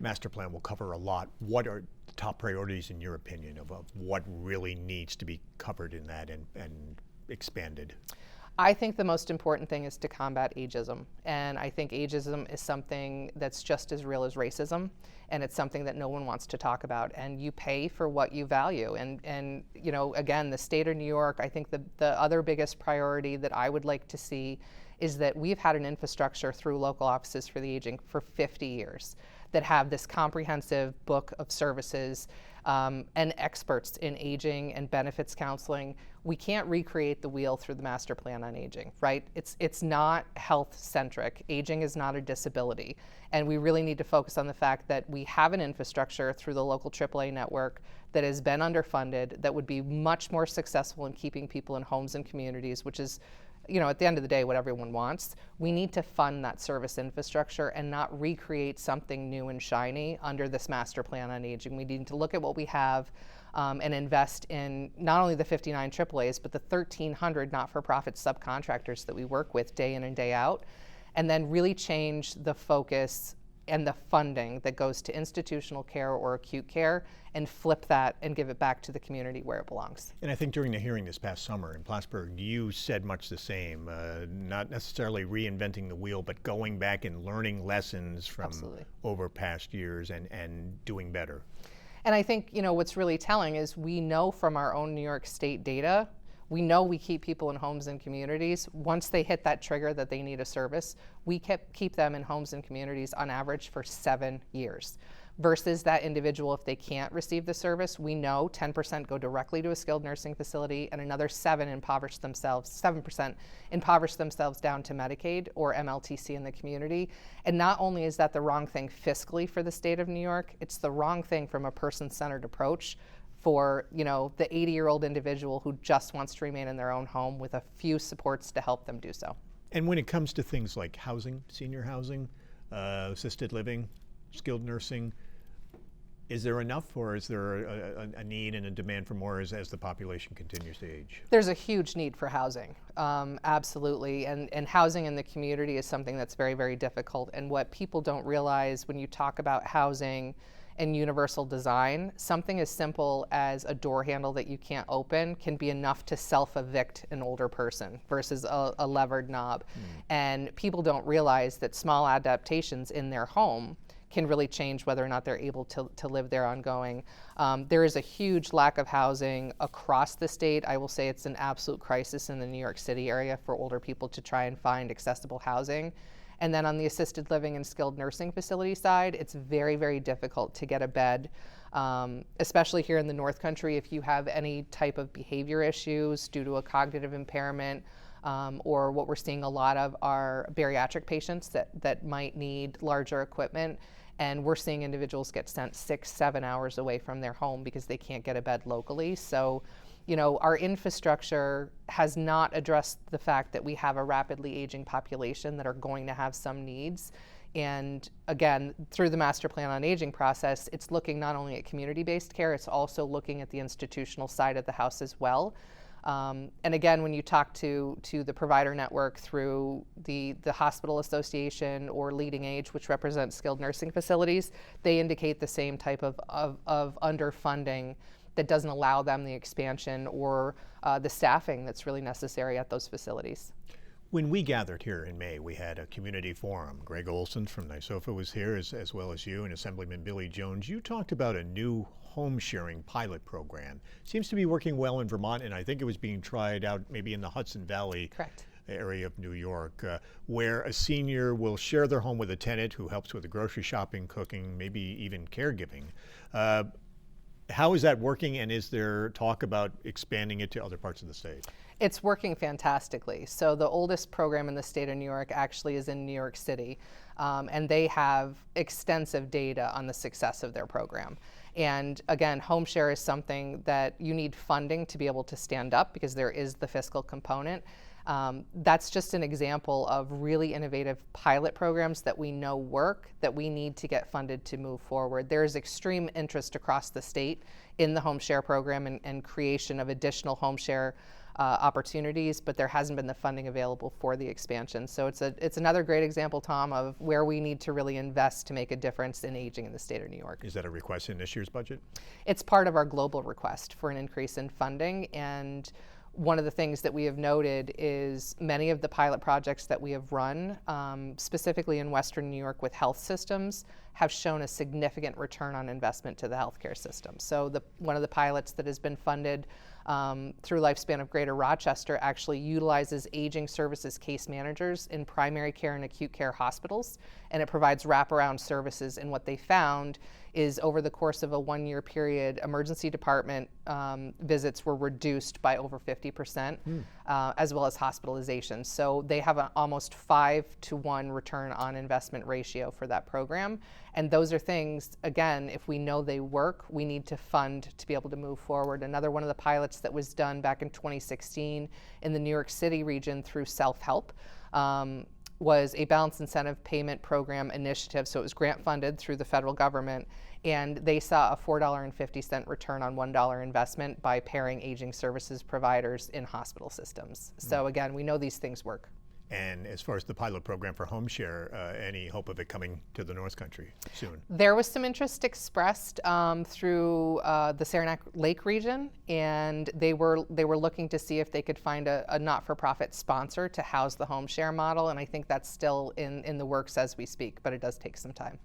master plan will cover a lot. What are the top priorities in your opinion of what really needs to be covered in that and expanded? I think the most important thing is to combat ageism. And I think ageism is something that's just as real as racism. And it's something that no one wants to talk about. And you pay for what you value. And you know, again, the state of New York, I think the other biggest priority that I would like to see is that we've had an infrastructure through local offices for the aging for 50 years that have this comprehensive book of services and experts in aging and benefits counseling. We can't recreate the wheel through the master plan on aging, right? It's not health centric. Aging is not a disability. And we really need to focus on the fact that we have an infrastructure through the local AAA network that has been underfunded, that would be much more successful in keeping people in homes and communities, which is, you know, at the end of the day, what everyone wants. We need to fund that service infrastructure and not recreate something new and shiny under this master plan on aging. We need to look at what we have and invest in not only the 59 AAAs, but the 1,300 not-for-profit subcontractors that we work with day in and day out, and then really change the focus and the funding that goes to institutional care or acute care and flip that and give it back to the community where it belongs. And I think during the hearing this past summer in Plattsburgh, you said much the same, not necessarily reinventing the wheel, but going back and learning lessons from over past years and doing better. And I think, you know, what's really telling is we know from our own New York State data, we know we keep people in homes and communities. Once they hit that trigger that they need a service, we keep them in homes and communities on average for 7 years. Versus that individual, if they can't receive the service, we know 10% go directly to a skilled nursing facility and another 7% impoverish themselves down to Medicaid or MLTC in the community. And not only is that the wrong thing fiscally for the state of New York, it's the wrong thing from a person-centered approach for, you know, the 80-year-old individual who just wants to remain in their own home with a few supports to help them do so. And when it comes to things like housing, senior housing, assisted living, skilled nursing, is there enough, or is there a need and a demand for more as the population continues to age? There's a huge need for housing, absolutely, and housing in the community is something that's very, very difficult. And what people don't realize when you talk about housing and universal design, something as simple as a door handle that you can't open can be enough to self-evict an older person versus a levered knob. And people don't realize that small adaptations in their home can really change whether or not they're able to live there ongoing. There is a huge lack of housing across the state. I will say it's an absolute crisis in the New York City area for older people to try and find accessible housing. And then on the assisted living and skilled nursing facility side, it's very, very difficult to get a bed, especially here in the North Country. If you have any type of behavior issues due to a cognitive impairment, or what we're seeing a lot of are bariatric patients that might need larger equipment. And we're seeing individuals get sent 6-7 hours away from their home because they can't get a bed locally. So, you know, our infrastructure has not addressed the fact that we have a rapidly aging population that are going to have some needs. And again, through the master plan on aging process, it's looking not only at community-based care, it's also looking at the institutional side of the house as well. And again, when you talk to the provider network through the Hospital Association or Leading Age, which represents skilled nursing facilities, they indicate the same type of underfunding that doesn't allow them the expansion or the staffing that's really necessary at those facilities. When we gathered here in May, we had a community forum. Greg Olson from NYSOFA was here, as well as you, and Assemblyman Billy Jones. You talked about a new home sharing pilot program. Seems to be working well in Vermont, and I think it was being tried out maybe in the Hudson Valley area of New York, where a senior will share their home with a tenant who helps with the grocery shopping, cooking, maybe even caregiving. How is that working, and is there talk about expanding it to other parts of the state? It's working fantastically. So the oldest program in the state of New York actually is in New York City, and they have extensive data on the success of their program. And again, home share is something that you need funding to be able to stand up because there is the fiscal component. That's just an example of really innovative pilot programs that we know work, that we need to get funded to move forward. There is extreme interest across the state in the home share program and creation of additional home share opportunities, but there hasn't been the funding available for the expansion. So it's another great example, Tom, of where we need to really invest to make a difference in aging in the state of New York. Is that a request in this year's budget? It's part of our global request for an increase in funding, and one of the things that we have noted is many of the pilot projects that we have run, specifically in Western New York with health systems, have shown a significant return on investment to the healthcare system. So one of the pilots that has been funded through Lifespan of Greater Rochester actually utilizes aging services case managers in primary care and acute care hospitals, and it provides wraparound services. And what they found is over the course of a 1-year period, emergency department visits were reduced by over 50%, as well as hospitalizations. So they have an almost 5-to-1 return on investment ratio for that program. And those are things, again, if we know they work, we need to fund to be able to move forward. Another one of the pilots that was done back in 2016 in the New York City region through Self-Help was a balanced incentive payment program initiative. So it was grant funded through the federal government, and they saw a $4.50 return on $1 investment by pairing aging services providers in hospital systems. So again, we know these things work. And as far as the pilot program for home share, any hope of it coming to the North Country soon? There was some interest expressed through the Saranac Lake region, and they were looking to see if they could find a not-for-profit sponsor to house the home share model, and I think that's still in the works as we speak, but it does take some time.